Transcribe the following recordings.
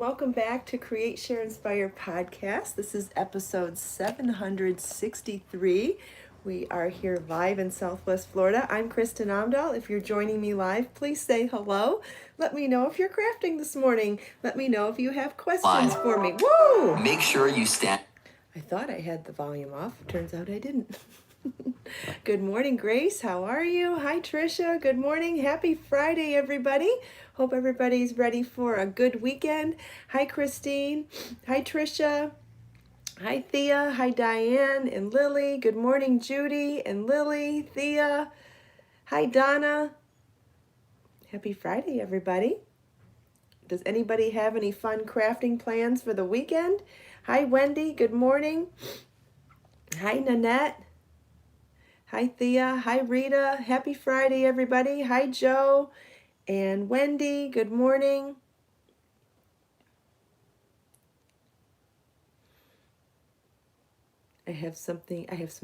Welcome back to Create, Share, Inspire podcast. This is episode 763. We are here live in Southwest Florida. I'm Kristin Omdahl. If you're joining me live, please say hello. Let me know if you're crafting this morning. Let me know if you have questions for me. Woo! Make sure you stand. I thought I had the volume off. Turns out I didn't. Good morning, Grace. How are you? Hi, Trisha. Good morning. Happy Friday, everybody. Hope everybody's ready for a good weekend. Hi, Christine. Hi, Trisha. Hi, Thea. Hi, Diane and Lily. Good morning, Judy and Lily, Thea. Hi, Donna. Happy Friday, everybody. Does anybody have any fun crafting plans for the weekend? Hi, Wendy. Good morning. Hi, Nanette. Hi, Thea. Hi, Rita. Happy Friday, everybody. Hi, Joe and Wendy. Good morning. I have some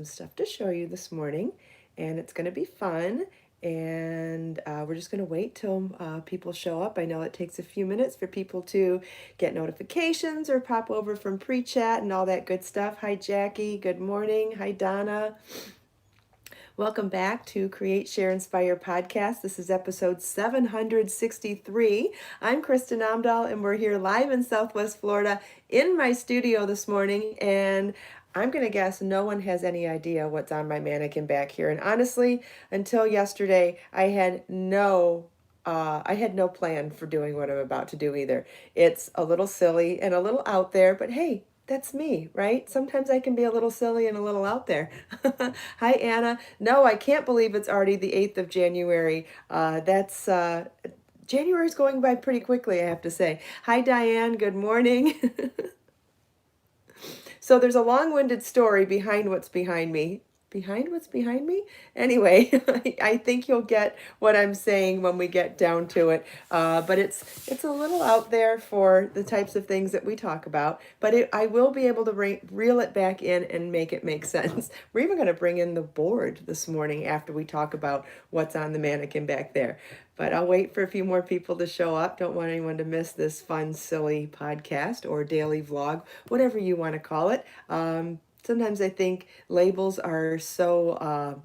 stuff to show you this morning, and it's going to be fun. And we're just going to wait till people show up. I know it takes a few minutes for people to get notifications or pop over from pre-chat and all that good stuff. Hi, Jackie. Good morning. Hi, Donna. Welcome back to Create, Share, Inspire podcast. This is episode 763. I'm Kristin Omdahl, and we're here live in Southwest Florida in my studio this morning. And I'm going to guess no one has any idea what's on my mannequin back here. And honestly, until yesterday, I had no plan for doing what I'm about to do either. It's a little silly and a little out there, but hey, that's me, right? Sometimes I can be a little silly and a little out there. Hi, Anna. No, I can't believe it's already the 8th of January. January's going by pretty quickly, I have to say. Hi, Diane. Good morning. So there's a long-winded story behind what's behind me. Behind what's behind me? Anyway, I think you'll get what I'm saying when we get down to it. But it's a little out there for the types of things that we talk about. But I will be able to reel it back in and make it make sense. We're even going to bring in the board this morning after we talk about what's on the mannequin back there. But I'll wait for a few more people to show up. Don't want anyone to miss this fun, silly podcast or daily vlog, whatever you want to call it. Sometimes I think labels are so,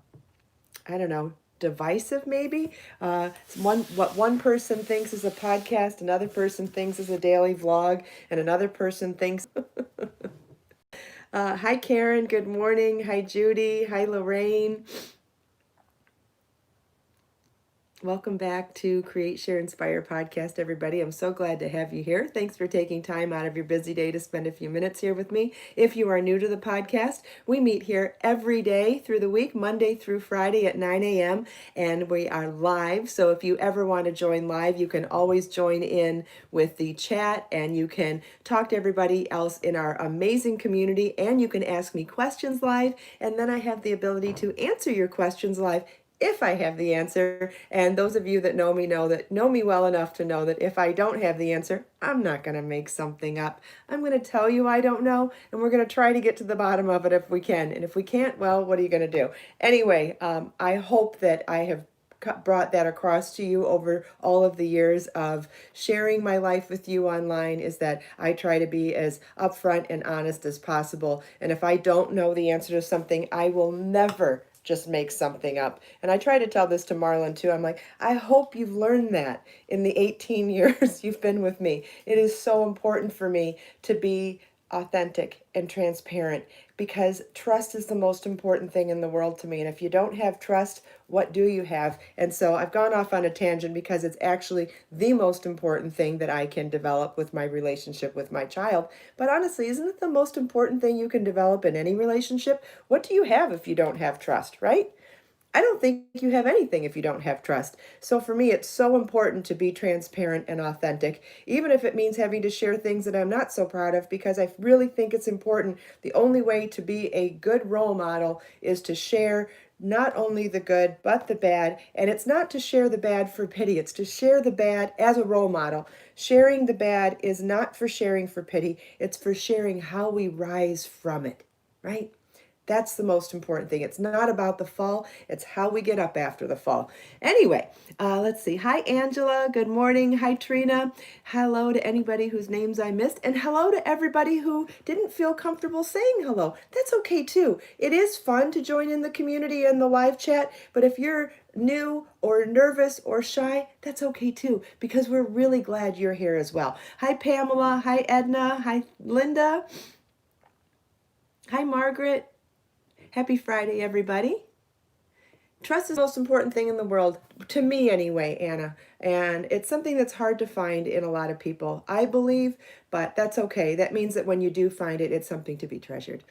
I don't know, divisive maybe. What one person thinks is a podcast, another person thinks is a daily vlog, and another person thinks... Hi, Karen. Good morning. Hi, Judy. Hi, Lorraine. Welcome back to Create, Share, Inspire podcast, everybody. I'm so glad to have you here. Thanks for taking time out of your busy day to spend a few minutes here with me. If you are new to the podcast, we meet here every day through the week, Monday through Friday at 9 a.m., and we are live. So if you ever want to join live, you can always join in with the chat, and you can talk to everybody else in our amazing community, and you can ask me questions live, and then I have the ability to answer your questions live if I have the answer. And those of you that know me well enough to know that if I don't have the answer, I'm not going to make something up. I'm going to tell you I don't know, and we're going to try to get to the bottom of it if we can. And if we can't, well, what are you going to do? Anyway, I hope that I have brought that across to you over all of the years of sharing my life with you online, is that I try to be as upfront and honest as possible. And if I don't know the answer to something, I will never just make something up. And I try to tell this to Marlon too. I'm like, I hope you've learned that in the 18 years you've been with me. It is so important for me to be authentic and transparent, because trust is the most important thing in the world to me. And if you don't have trust, what do you have? And so I've gone off on a tangent because it's actually the most important thing that I can develop with my relationship with my child. But honestly, isn't it the most important thing you can develop in any relationship? What do you have if you don't have trust, right? I don't think you have anything if you don't have trust. So for me, it's so important to be transparent and authentic, even if it means having to share things that I'm not so proud of, because I really think it's important. The only way to be a good role model is to share not only the good, but the bad. And it's not to share the bad for pity. It's to share the bad as a role model. Sharing the bad is not for sharing for pity. It's for sharing how we rise from it, right? That's the most important thing. It's not about the fall. It's how we get up after the fall. Anyway, let's see. Hi, Angela. Good morning. Hi, Trina. Hello to anybody whose names I missed. And hello to everybody who didn't feel comfortable saying hello. That's okay, too. It is fun to join in the community and the live chat. But if you're new or nervous or shy, that's okay, too, because we're really glad you're here as well. Hi, Pamela. Hi, Edna. Hi, Linda. Hi, Margaret. Happy Friday, everybody. Trust is the most important thing in the world, to me anyway, Anna. And it's something that's hard to find in a lot of people, I believe, but that's okay. That means that when you do find it, it's something to be treasured.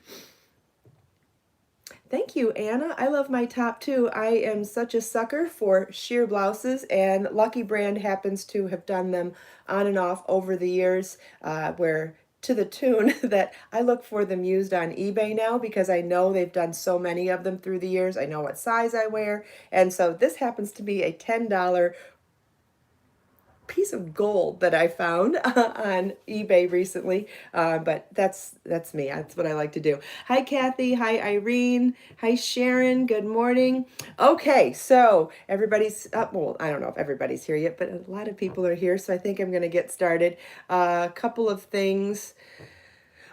Thank you, Anna. I love my top too. I am such a sucker for sheer blouses, and Lucky Brand happens to have done them on and off over the years, where to the tune that I look for them used on eBay now because I know they've done so many of them through the years. I know what size I wear. And so this happens to be a $10 piece of gold that I found on eBay recently, but that's me. That's what I like to do. Hi, Kathy. Hi, Irene. Hi, Sharon. Good morning. Okay, so everybody's up. Well, I don't know if everybody's here yet, but a lot of people are here, so I think I'm going to get started. A couple of things.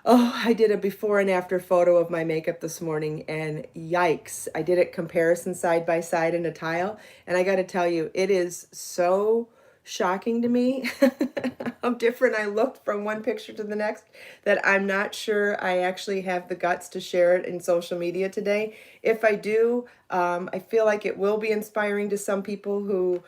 Oh, I did a before and after photo of my makeup this morning, and yikes, I did it comparison side by side in a tile, and I got to tell you, it is so shocking to me how different I looked from one picture to the next that I'm not sure I actually have the guts to share it in social media today. If I do, I feel like it will be inspiring to some people who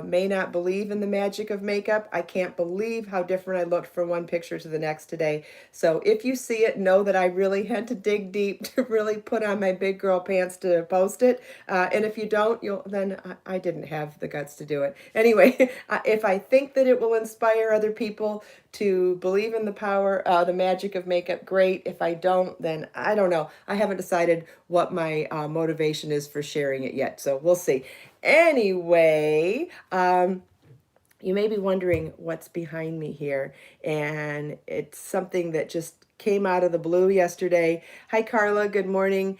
may not believe in the magic of makeup. I can't believe how different I looked from one picture to the next today. So if you see it, know that I really had to dig deep to really put on my big girl pants to post it. And if you don't, then I didn't have the guts to do it. Anyway, if I think that it will inspire other people to believe in the power, the magic of makeup, great. If I don't, then I don't know. I haven't decided what my motivation is for sharing it yet, so we'll see. Anyway, you may be wondering what's behind me here, and it's something that just came out of the blue yesterday. Hi, Carla. Good morning.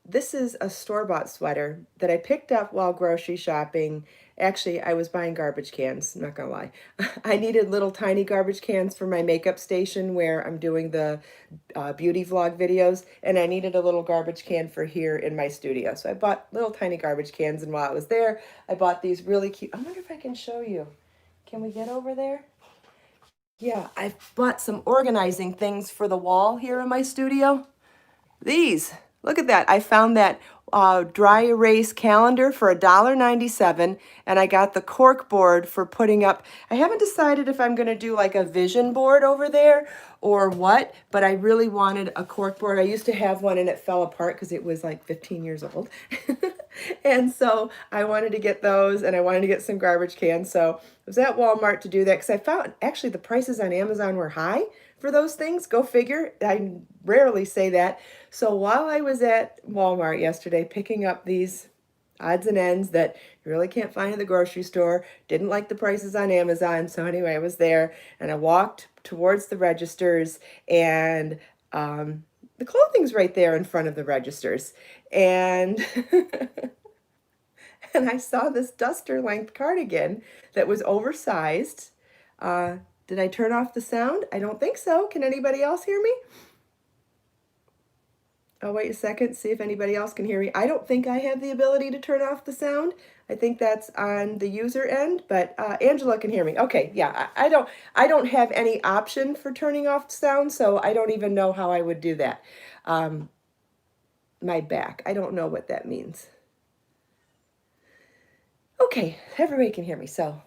This is a store-bought sweater that I picked up while grocery shopping. Actually, I was buying garbage cans, I'm not gonna lie. I needed little tiny garbage cans for my makeup station where I'm doing the beauty vlog videos, and I needed a little garbage can for here in my studio. So I bought little tiny garbage cans, and while I was there, I bought these really cute, I wonder if I can show you. Can we get over there? Yeah, I bought some organizing things for the wall here in my studio. These, look at that. I found that dry erase calendar for $1.97, and I got the cork board for putting up. I haven't decided if I'm going to do like a vision board over there or what, but I really wanted a cork board. I used to have one and it fell apart because it was like 15 years old. And so I wanted to get those, and I wanted to get some garbage cans. So I was at Walmart to do that because I found actually the prices on Amazon were high for those things. Go figure. I rarely say that. So while I was at Walmart yesterday picking up these odds and ends that you really can't find in the grocery store, didn't like the prices on Amazon. So anyway, I was there and I walked towards the registers, and the clothing's right there in front of the registers. And and I saw this duster length cardigan that was oversized. Did I turn off the sound? I don't think so. Can anybody else hear me? Oh, wait a second, see if anybody else can hear me. I don't think I have the ability to turn off the sound. I think that's on the user end, but Angela can hear me. Okay, yeah, I don't have any option for turning off sound, so I don't even know how I would do that. My back, I don't know what that means. Okay, everybody can hear me, so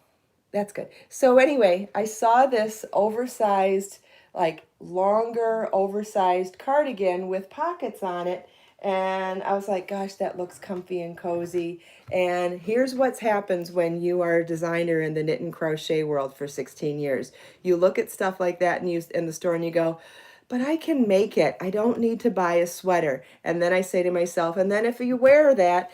that's good. So anyway, I saw this oversized, like longer oversized cardigan with pockets on it, and I was like, gosh, that looks comfy and cozy. And here's what happens when you are a designer in the knit and crochet world for 16 years. You look at stuff like that and in the store and you go, but I can make it. I don't need to buy a sweater. And then I say to myself, and then if you wear that,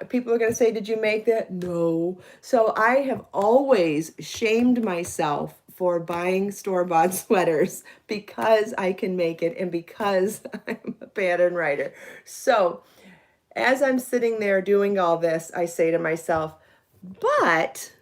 people are going to say, did you make that? No. So I have always shamed myself for buying store-bought sweaters because I can make it and because I'm a pattern writer. So as I'm sitting there doing all this, I say to myself, but,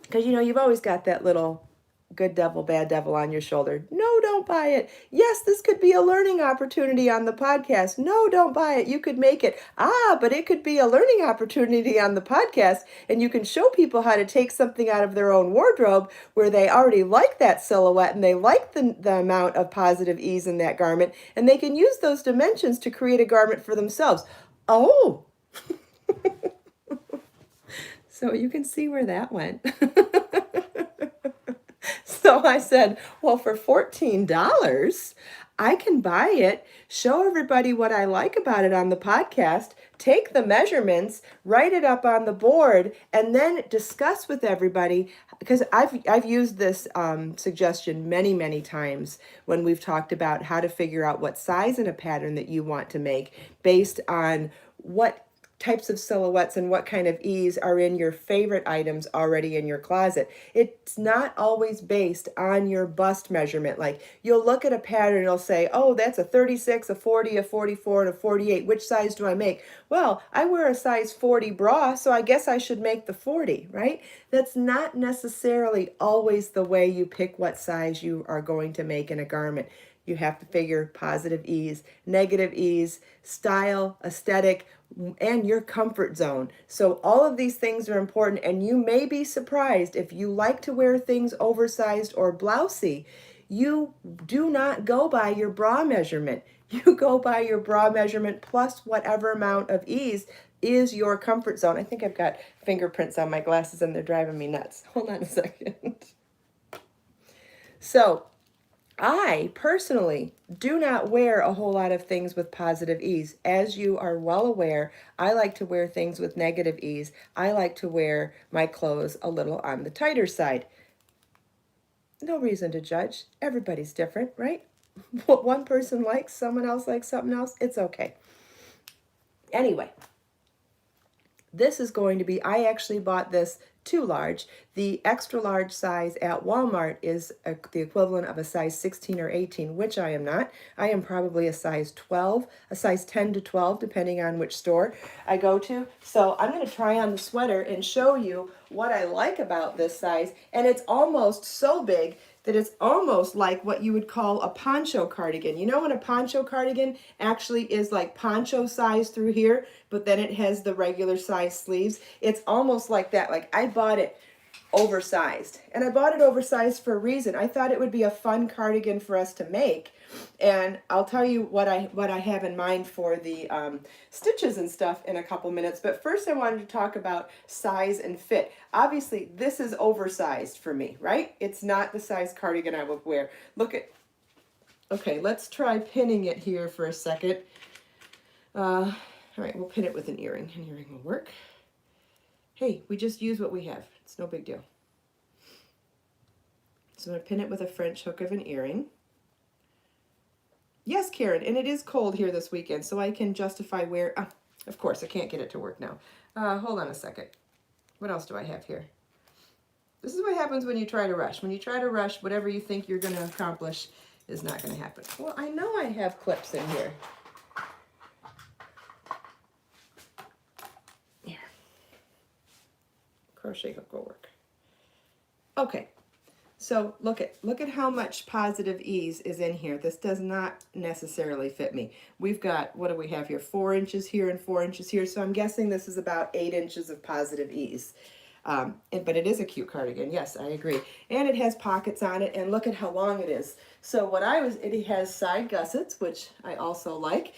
because you've always got that little good devil, bad devil on your shoulder. No, don't buy it. Yes, this could be a learning opportunity on the podcast. No, don't buy it. You could make it. But it could be a learning opportunity on the podcast, and you can show people how to take something out of their own wardrobe where they already like that silhouette and they like the amount of positive ease in that garment, and they can use those dimensions to create a garment for themselves. Oh, so you can see where that went. So I said, well, for $14, I can buy it, show everybody what I like about it on the podcast, take the measurements, write it up on the board, and then discuss with everybody, because I've used this suggestion many, many times when we've talked about how to figure out what size in a pattern that you want to make based on what types of silhouettes and what kind of ease are in your favorite items already in your closet. It's not always based on your bust measurement. Like, you'll look at a pattern and it'll say, oh, that's a 36, a 40, a 44, and a 48. Which size do I make? Well, I wear a size 40 bra, so I guess I should make the 40, right? That's not necessarily always the way you pick what size you are going to make in a garment. You have to figure positive ease, negative ease, style, aesthetic, and your comfort zone. So all of these things are important, and you may be surprised if you like to wear things oversized or blousy. You do not go by your bra measurement. You go by your bra measurement plus whatever amount of ease is your comfort zone. I think I've got fingerprints on my glasses and they're driving me nuts. Hold on a second. So I personally do not wear a whole lot of things with positive ease. As you are well aware, I like to wear things with negative ease. I like to wear my clothes a little on the tighter side. No reason to judge. Everybody's different, right? What one person likes, someone else likes something else. It's okay. Anyway, this is going to be, I actually bought this too large. The extra large size at Walmart is the equivalent of a size 16 or 18, which I am not. I am probably a size 12, a size 10 to 12, depending on which store I go to. So I'm going to try on the sweater and show you what I like about this size. And it's almost so big that it's almost like what you would call a poncho cardigan. You know when a poncho cardigan actually is like poncho size through here, but then it has the regular size sleeves? It's almost like that. Like, I bought it oversized, and I bought it oversized for a reason. I thought it would be a fun cardigan for us to make, and I'll tell you what I have in mind for the stitches and stuff in a couple minutes. But first, I wanted to talk about size and fit. Obviously, this is oversized for me, right? It's not the size cardigan I would wear. Look at. Okay, let's try pinning it here for a second. All right, we'll pin it with an earring. An earring will work. Hey, we just use what we have. It's no big deal. So I'm going to pin it with a French hook of an earring. Yes, Karen, and it is cold here this weekend, so I can justify wear. Of course, I can't get it to work now. Hold on a second. What else do I have here? This is what happens when you try to rush. When you try to rush, whatever you think you're going to accomplish is not going to happen. Well, I know I have clips in here. Here. Crochet hook will work. Okay. So look at how much positive ease is in here. This does not necessarily fit me. We've got, what do we have here? 4 inches here and 4 inches here. So I'm guessing this is about 8 inches of positive ease. But it is a cute cardigan. Yes, I agree. And it has pockets on it, and look at how long it is. So it has side gussets, which I also like,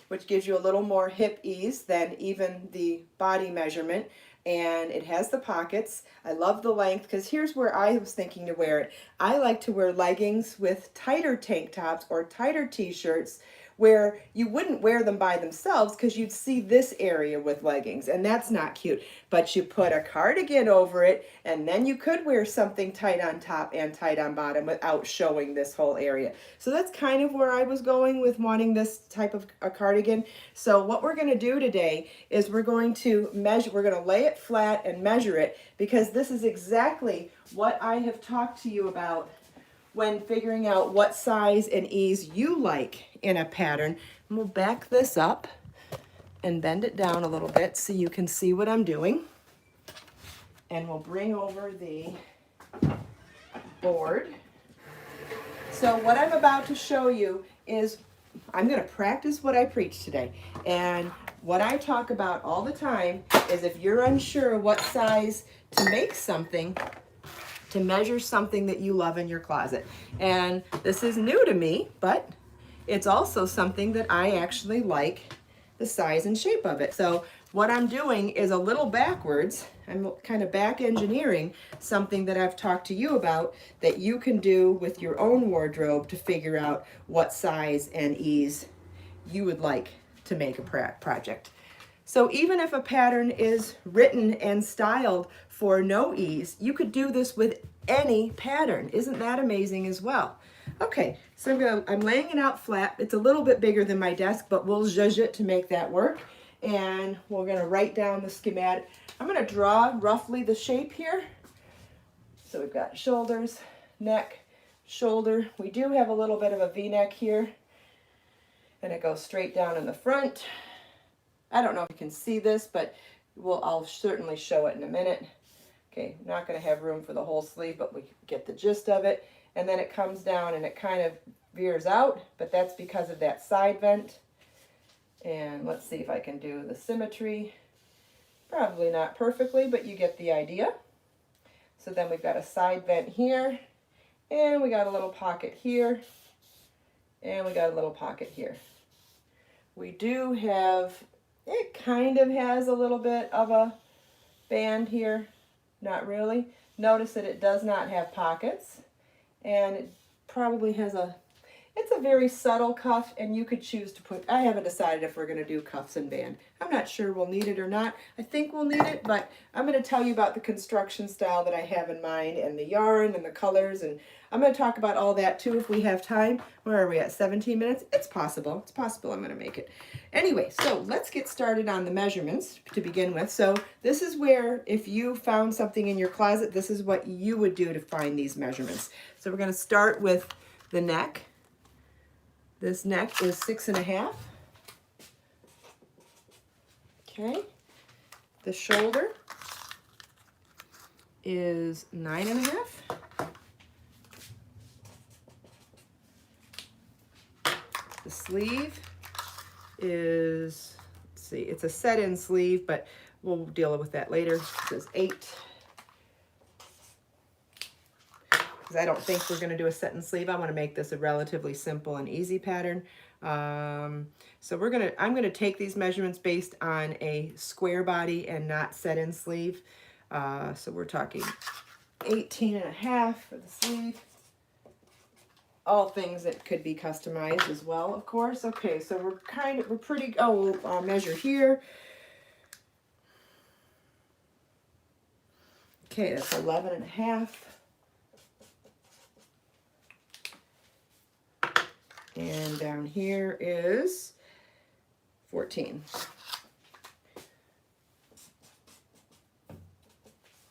which gives you a little more hip ease than even the body measurement. And it has the pockets. I love the length, because here's where I was thinking to wear it. I like to wear leggings with tighter tank tops or tighter t-shirts where you wouldn't wear them by themselves because you'd see this area with leggings, and that's not cute. But you put a cardigan over it, and then you could wear something tight on top and tight on bottom without showing this whole area. So that's kind of where I was going with wanting this type of a cardigan. So what we're going to do today is we're going to lay it flat and measure it, because this is exactly what I have talked to you about when figuring out what size and ease you like in a pattern. And we'll back this up and bend it down a little bit so you can see what I'm doing. And we'll bring over the board. So what I'm about to show you is I'm going to practice what I preach today. And what I talk about all the time is if you're unsure what size to make something, to measure something that you love in your closet. And this is new to me, but it's also something that I actually like the size and shape of it. So what I'm doing is a little backwards. I'm kind of back engineering something that I've talked to you about that you can do with your own wardrobe to figure out what size and ease you would like to make a project. So even if a pattern is written and styled for no ease, you could do this with any pattern. Isn't that amazing as well? Okay, so I'm laying it out flat. It's a little bit bigger than my desk, but we'll zhuzh it to make that work. And we're gonna write down the schematic. I'm gonna draw roughly the shape here. So we've got shoulders, neck, shoulder. We do have a little bit of a V-neck here, and it goes straight down in the front. I don't know if you can see this, but I'll certainly show it in a minute. Okay, not going to have room for the whole sleeve, but we get the gist of it. And then it comes down and it kind of veers out, but that's because of that side vent. And let's see if I can do the symmetry. Probably not perfectly, but you get the idea. So then we've got a side vent here, and we got a little pocket here, and we got a little pocket here. We do have, it kind of has a little bit of a band here. Not really. Notice that it does not have pockets, and it probably has it's a very subtle cuff, and you could choose to put, I haven't decided if we're going to do cuffs and band. I'm not sure we'll need it or not. I think we'll need it, but I'm going to tell you about the construction style that I have in mind, and the yarn and the colors, and I'm going to talk about all that too if we have time. Where are we at? 17 minutes? It's possible. It's possible I'm going to make it. Anyway, so let's get started on the measurements to begin with. So this is where, if you found something in your closet, this is what you would do to find these measurements. So we're going to start with the neck. This neck is 6.5. Okay. The shoulder is 9.5. The sleeve is, let's see, it's a set-in sleeve, but we'll deal with that later. It says 8. Because I don't think we're going to do a set-in sleeve. I want to make this a relatively simple and easy pattern. So I'm going to take these measurements based on a square body and not set-in sleeve. So we're talking 18.5 for the sleeve. All things that could be customized as well, of course. Okay, so we're pretty, we'll measure here. Okay, that's 11.5. And down here is 14.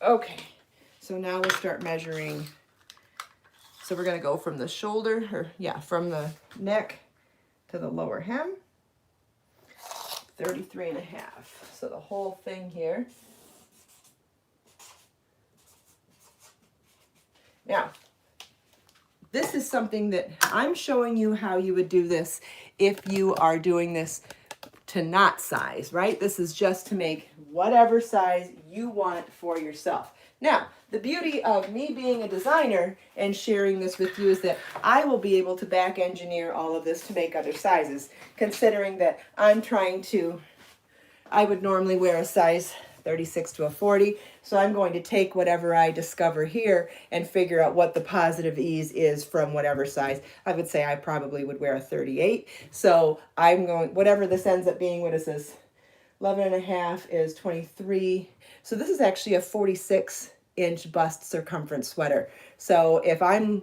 Okay, so now we'll start measuring. So we're going to go from the shoulder, from the neck to the lower hem, 33.5. So the whole thing here. Now, this is something that I'm showing you how you would do this if you are doing this to not size, right? This is just to make whatever size you want for yourself. Now, the beauty of me being a designer and sharing this with you is that I will be able to back engineer all of this to make other sizes, considering that I would normally wear a size 36 to a 40, So I'm going to take whatever I discover here and figure out what the positive ease is from whatever size. I would say I probably would wear a 38. So I'm going, whatever this ends up being, what is this? 11 and a half is 23. So this is actually a 46-inch bust circumference sweater. So if I'm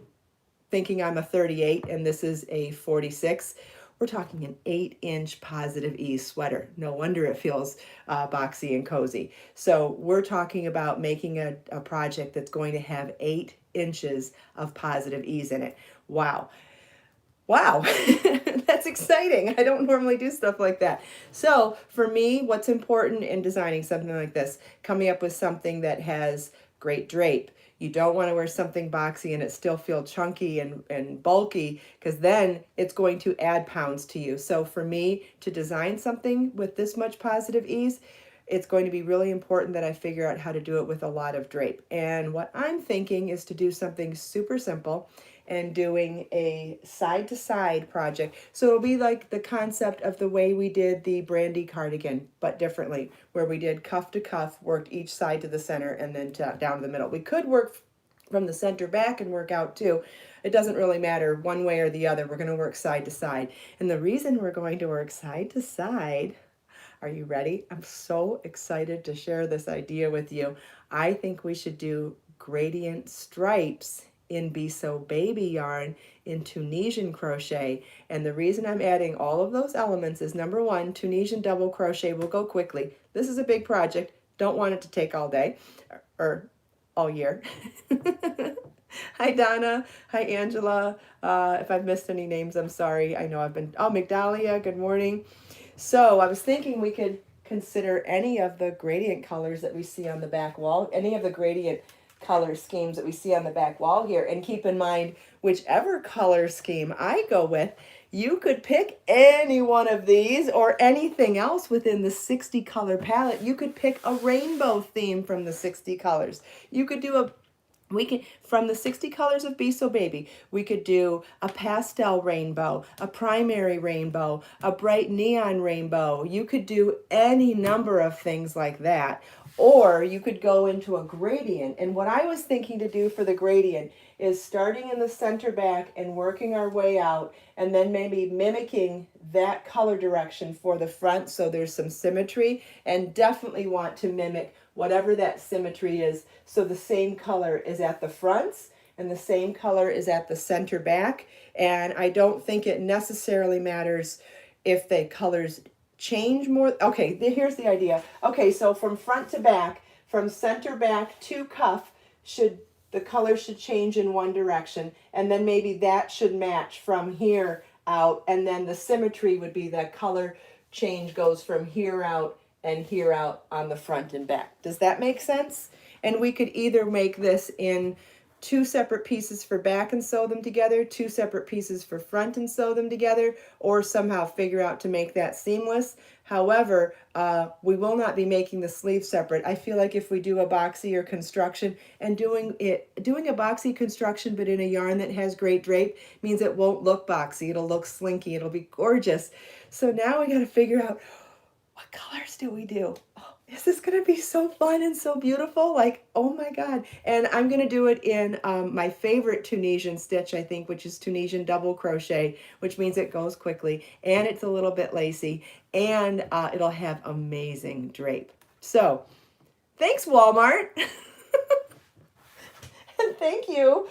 thinking I'm a 38 and this is a 46, we're talking an 8-inch positive ease sweater. No wonder it feels boxy and cozy. So we're talking about making a project that's going to have 8 inches of positive ease in it. Wow. Wow, that's exciting. I don't normally do stuff like that. So for me, what's important in designing something like this, coming up with something that has great drape. You don't want to wear something boxy and it still feel chunky and bulky, because then it's going to add pounds to you. So for me to design something with this much positive ease, it's going to be really important that I figure out how to do it with a lot of drape. And what I'm thinking is to do something super simple and doing a side-to-side project. So it'll be like the concept of the way we did the Brandy cardigan, but differently, where we did cuff to cuff, worked each side to the center and then down to the middle. We could work from the center back and work out too. It doesn't really matter one way or the other. We're going to work side to side. And the reason we're going to work side to side, are you ready? I'm so excited to share this idea with you. I think we should do gradient stripes in Be So Baby yarn in Tunisian crochet. And the reason I'm adding all of those elements is, number one, Tunisian double crochet will go quickly. This is a big project. Don't want it to take all day or all year. Hi, Donna. Hi, Angela. If I've missed any names, I'm sorry. I know I've been, oh, Migdalia, good morning. So I was thinking we could consider any of the gradient colors that we see on the back wall, any of the gradient color schemes that we see on the back wall here. And keep in mind, whichever color scheme I go with, you could pick any one of these or anything else within the 60 color palette. You could pick a rainbow theme from the 60 colors. You could do from the 60 colors of Be So Baby, we could do a pastel rainbow, a primary rainbow, a bright neon rainbow. You could do any number of things like that. Or you could go into a gradient. And what I was thinking to do for the gradient is starting in the center back and working our way out, and then maybe mimicking that color direction for the front so there's some symmetry, and definitely want to mimic whatever that symmetry is, so the same color is at the fronts and the same color is at the center back. And I don't think it necessarily matters if the colors change more. Okay, here's the idea. Okay, so from front to back, from center back to cuff, the color should change in one direction, and then maybe that should match from here out, and then the symmetry would be that color change goes from here out and here out on the front and back. Does that make sense? And we could either make this in 2 separate pieces for back and sew them together, 2 separate pieces for front and sew them together, or somehow figure out to make that seamless. However, we will not be making the sleeve separate. I feel like if we do a boxier construction, and doing a boxy construction but in a yarn that has great drape means it won't look boxy. It'll look slinky. It'll be gorgeous. So now we got to figure out, what colors do we do? Oh, is this going to be so fun and so beautiful? Like, oh my God. And I'm going to do it in my favorite Tunisian stitch, I think, which is Tunisian double crochet, which means it goes quickly and it's a little bit lacy, and it'll have amazing drape. So thanks, Walmart. And thank you,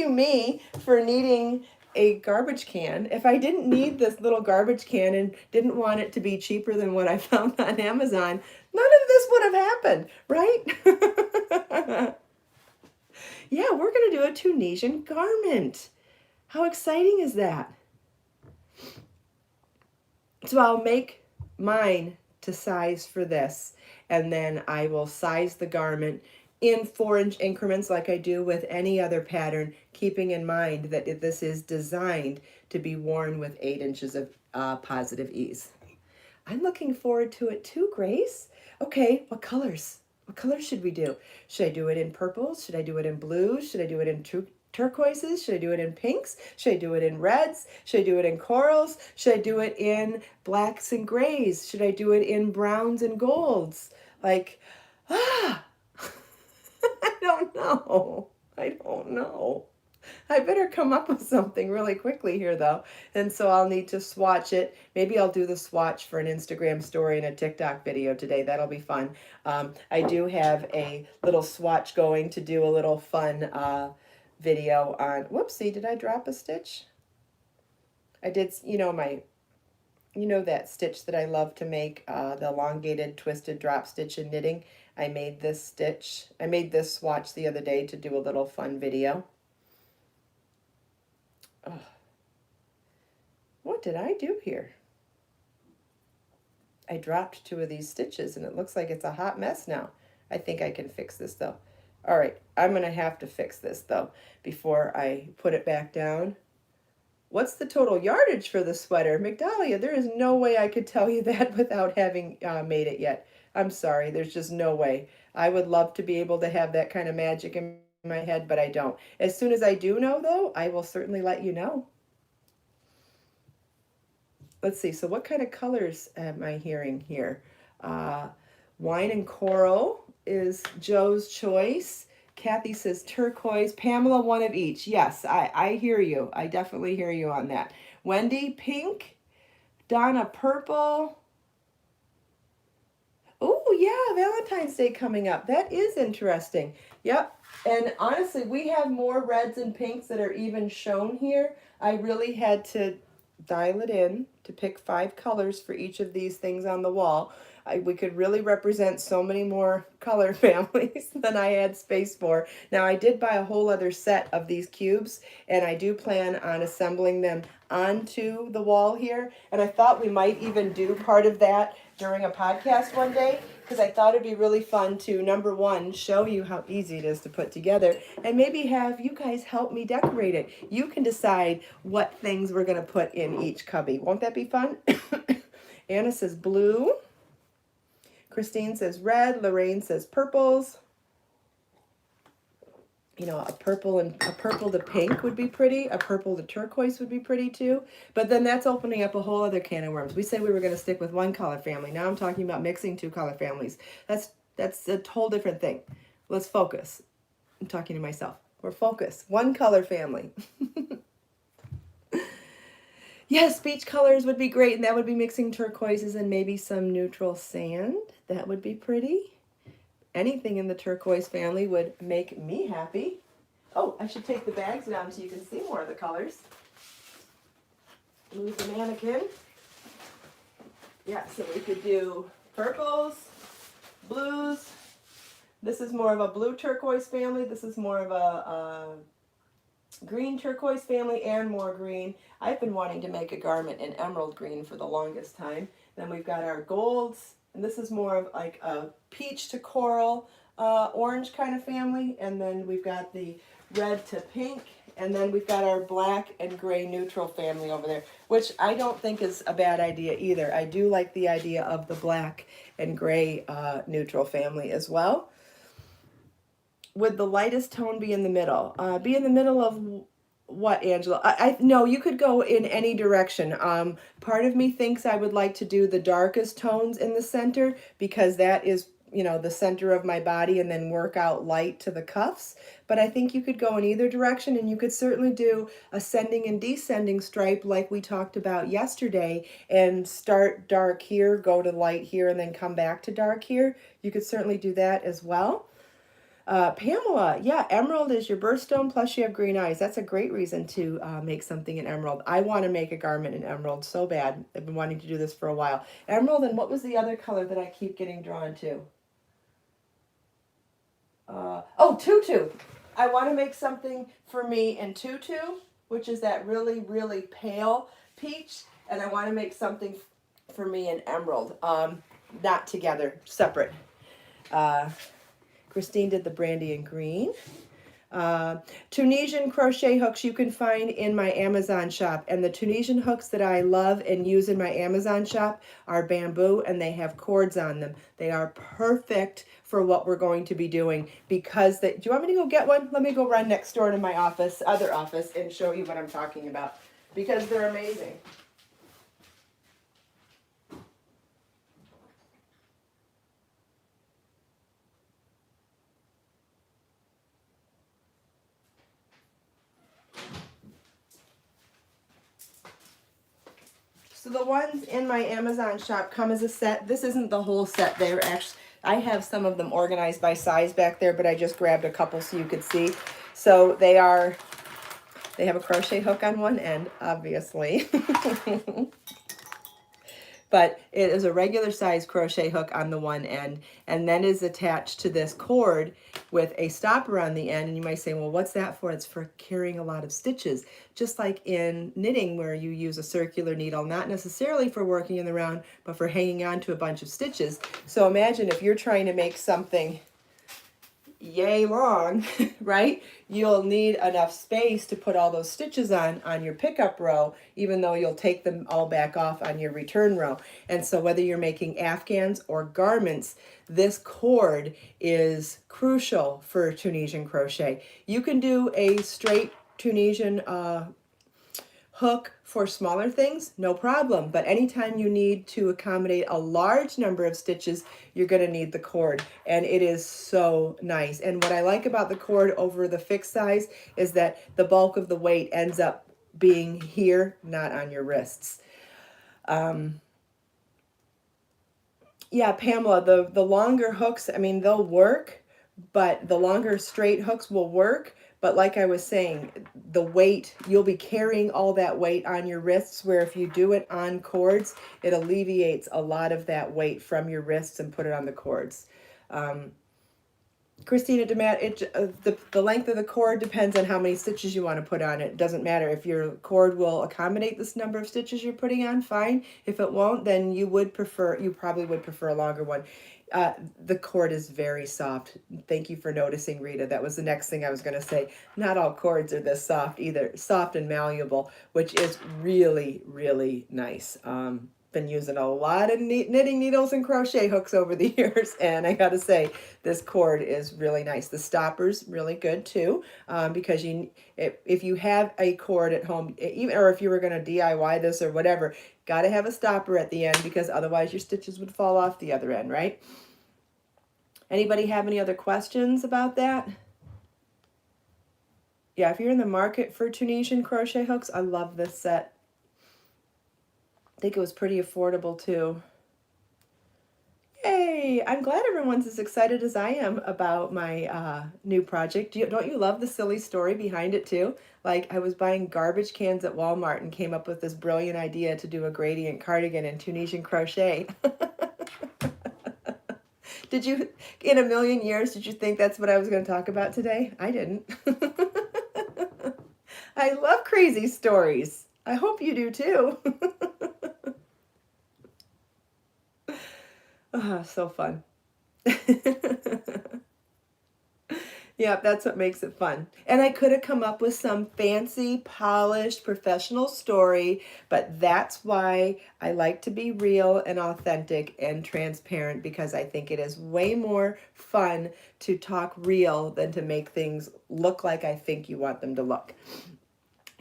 me, for needing a garbage can. If I didn't need this little garbage can and didn't want it to be cheaper than what I found on Amazon, none of this would have happened, right? Yeah, we're going to do a Tunisian garment. How exciting is that? So I'll make mine to size for this, and then I will size the garment in 4-inch increments like I do with any other pattern, keeping in mind that this is designed to be worn with 8 inches of positive ease. I'm looking forward to it too, Grace. Okay, what colors? What colors should we do? Should I do it in purples? Should I do it in blues? Should I do it in turquoises? Should I do it in pinks? Should I do it in reds? Should I do it in corals? Should I do it in blacks and grays? Should I do it in browns and golds? Like, Ah, I don't know. I don't know. I better come up with something really quickly here, though. And so I'll need to swatch it. Maybe I'll do the swatch for an Instagram story and a TikTok video today. That'll be fun. I do have a little swatch going to do a little fun video on. Whoopsie, did I drop a stitch? I did, that stitch that I love to make, the elongated twisted drop stitch in knitting. I made this stitch. I made this swatch the other day to do a little fun video. Oh, what did I do here? I dropped 2 of these stitches and it looks like it's a hot mess now. I think I can fix this though. All right, I'm gonna have to fix this though before I put it back down. What's the total yardage for the sweater? Migdalia, there is no way I could tell you that without having made it yet. I'm sorry, there's just no way. I would love to be able to have that kind of magic in my head, but I don't. As soon as I do know, though, I will certainly let you know. Let's see, so what kind of colors am I hearing here? Wine and coral is Joe's choice. Kathy says turquoise. Pamela, one of each. Yes, I hear you. I definitely hear you on that. Wendy, pink. Donna, purple. Oh, yeah, Valentine's Day coming up. That is interesting. Yep. And honestly, we have more reds and pinks that are even shown here. I really had to dial it in to pick 5 colors for each of these things on the wall. We could really represent so many more color families than I had space for. Now, I did buy a whole other set of these cubes, and I do plan on assembling them onto the wall here. And I thought we might even do part of that during a podcast one day, because I thought it'd be really fun to, number one, show you how easy it is to put together, and maybe have you guys help me decorate it. You can decide what things we're going to put in each cubby. Won't that be fun? Anna says blue. Christine says red. Lorraine says purples. You know, a purple to pink would be pretty. A purple to turquoise would be pretty too. But then that's opening up a whole other can of worms. We said we were going to stick with one color family. Now I'm talking about mixing 2 color families. That's a whole different thing. Let's focus. I'm talking to myself. We're focused. One color family. Yes, beach colors would be great, and that would be mixing turquoises and maybe some neutral sand. That would be pretty. Anything in the turquoise family would make me happy. Oh, I should take the bags down so you can see more of the colors. Move the mannequin. Yeah, so we could do purples, blues. This is more of a blue turquoise family. This is more of a green turquoise family and more green. I've been wanting to make a garment in emerald green for the longest time. Then we've got our golds, and this is more of like a peach to coral orange kind of family. And then we've got the red to pink, and then we've got our black and gray neutral family over there, which I don't think is a bad idea either. I do like the idea of the black and gray neutral family as well. Would the lightest tone be in the middle? Be in the middle of what, Angela? No, you could go in any direction. Part of me thinks I would like to do the darkest tones in the center, because that is, the center of my body, and then work out light to the cuffs. But I think you could go in either direction, and you could certainly do ascending and descending stripe like we talked about yesterday, and start dark here, go to light here, and then come back to dark here. You could certainly do that as well. Pamela, yeah, emerald is your birthstone, plus you have green eyes. That's a great reason to make something in emerald. I want to make a garment in emerald so bad. I've been wanting to do this for a while. Emerald, and what was the other color that I keep getting drawn to? Tutu. I want to make something for me in tutu, which is that really, really pale peach. And I want to make something for me in emerald. Not together, separate. Christine did the brandy and green. Tunisian crochet hooks you can find in my Amazon shop. And the Tunisian hooks that I love and use in my Amazon shop are bamboo, and they have cords on them. They are perfect for what we're going to be doing, because do you want me to go get one? Let me go run next door to my other office, and show you what I'm talking about, because they're amazing. So the ones in my Amazon shop come as a set. This isn't the whole set. They're actually, I have some of them organized by size back there, but I just grabbed a couple so you could see. So they have a crochet hook on one end, obviously. But it is a regular size crochet hook on the one end, and then is attached to this cord with a stopper on the end. And you might say, well, what's that for? It's for carrying a lot of stitches, just like in knitting where you use a circular needle, not necessarily for working in the round, but for hanging on to a bunch of stitches. So imagine if you're trying to make something yay long, right? You'll need enough space to put all those stitches on your pickup row, even though you'll take them all back off on your return row. And so whether you're making afghans or garments, this cord is crucial for Tunisian crochet. You can do a straight Tunisian hook for smaller things, no problem. But anytime you need to accommodate a large number of stitches, you're going to need the cord. And it is so nice. And what I like about the cord over the fixed size is that the bulk of the weight ends up being here, not on your wrists. Yeah, Pamela, the longer hooks, I mean, they'll work, but the longer straight hooks will work. But like I was saying, the weight, you'll be carrying all that weight on your wrists, where if you do it on cords, it alleviates a lot of that weight from your wrists and put it on the cords. Christina DeMatt, the length of the cord depends on how many stitches you want to put on it. It doesn't matter. If your cord will accommodate this number of stitches you're putting on, fine. If it won't, then you probably would prefer a longer one. The cord is very soft. Thank you for noticing, Rita. That was the next thing I was going to say. Not all cords are this soft either. Soft and malleable, which is really, really nice. Been using a lot of knitting needles and crochet hooks over the years, and I gotta say, this cord is really nice. The stopper's really good too, because if you have a cord at home, or if you were gonna DIY this or whatever, gotta have a stopper at the end, because otherwise your stitches would fall off the other end, right? Anybody have any other questions about that? Yeah, if you're in the market for Tunisian crochet hooks, I love this set. I think it was pretty affordable too. Yay! I'm glad everyone's as excited as I am about my new project. Don't you love the silly story behind it too? Like, I was buying garbage cans at Walmart and came up with this brilliant idea to do a gradient cardigan in Tunisian crochet. Did you, in a million years, did you think that's what I was going to talk about today? I didn't. I love crazy stories. I hope you do too. Oh, so fun. Yeah, that's what makes it fun. And I could have come up with some fancy, polished, professional story, but that's why I like to be real and authentic and transparent, because I think it is way more fun to talk real than to make things look like I think you want them to look.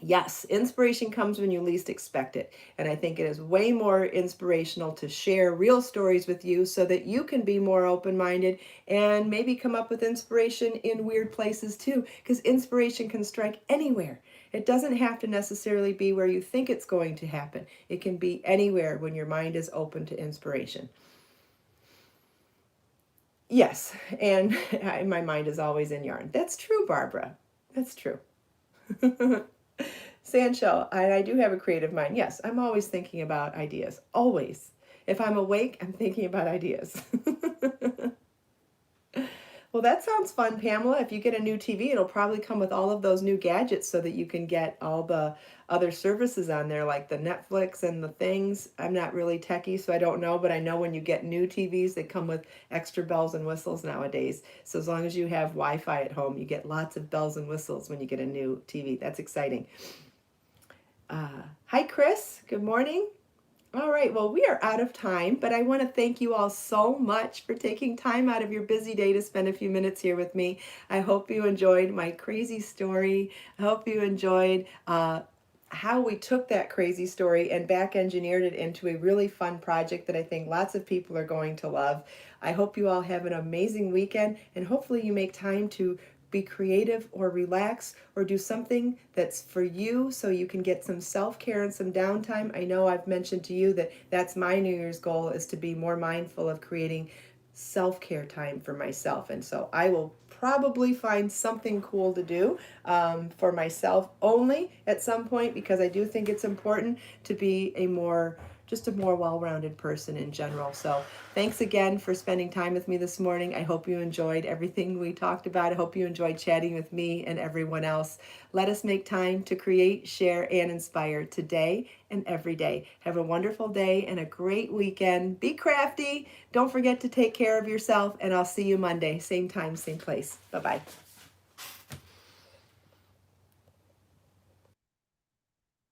Yes, inspiration comes when you least expect it. And I think it is way more inspirational to share real stories with you so that you can be more open-minded and maybe come up with inspiration in weird places too, because inspiration can strike anywhere. It doesn't have to necessarily be where you think it's going to happen. It can be anywhere when your mind is open to inspiration. Yes, and my mind is always in yarn. That's true, Barbara. That's true. Sandshell, I do have a creative mind. Yes, I'm always thinking about ideas. Always. If I'm awake, I'm thinking about ideas. Well, that sounds fun, Pamela. If you get a new TV, it'll probably come with all of those new gadgets so that you can get all the other services on there, like the Netflix and the things. I'm not really techie, so I don't know, but I know when you get new TVs, they come with extra bells and whistles nowadays. So as long as you have Wi-Fi at home, you get lots of bells and whistles when you get a new TV. That's exciting. Hi, Chris. Good morning. All right, well, we are out of time, but I want to thank you all so much for taking time out of your busy day to spend a few minutes here with me. I hope you enjoyed my crazy story. I hope you enjoyed how we took that crazy story and back engineered it into a really fun project that I think lots of people are going to love. I hope you all have an amazing weekend, and hopefully you make time to be creative or relax or do something that's for you so you can get some self-care and some downtime. I know I've mentioned to you that that's my New Year's goal, is to be more mindful of creating self-care time for myself. And so I will probably find something cool to do for myself only at some point, because I do think it's important to be just a more well-rounded person in general. So thanks again for spending time with me this morning. I hope you enjoyed everything we talked about. I hope you enjoyed chatting with me and everyone else. Let us make time to create, share, and inspire today and every day. Have a wonderful day and a great weekend. Be crafty. Don't forget to take care of yourself, and I'll see you Monday, same time, same place. Bye-bye.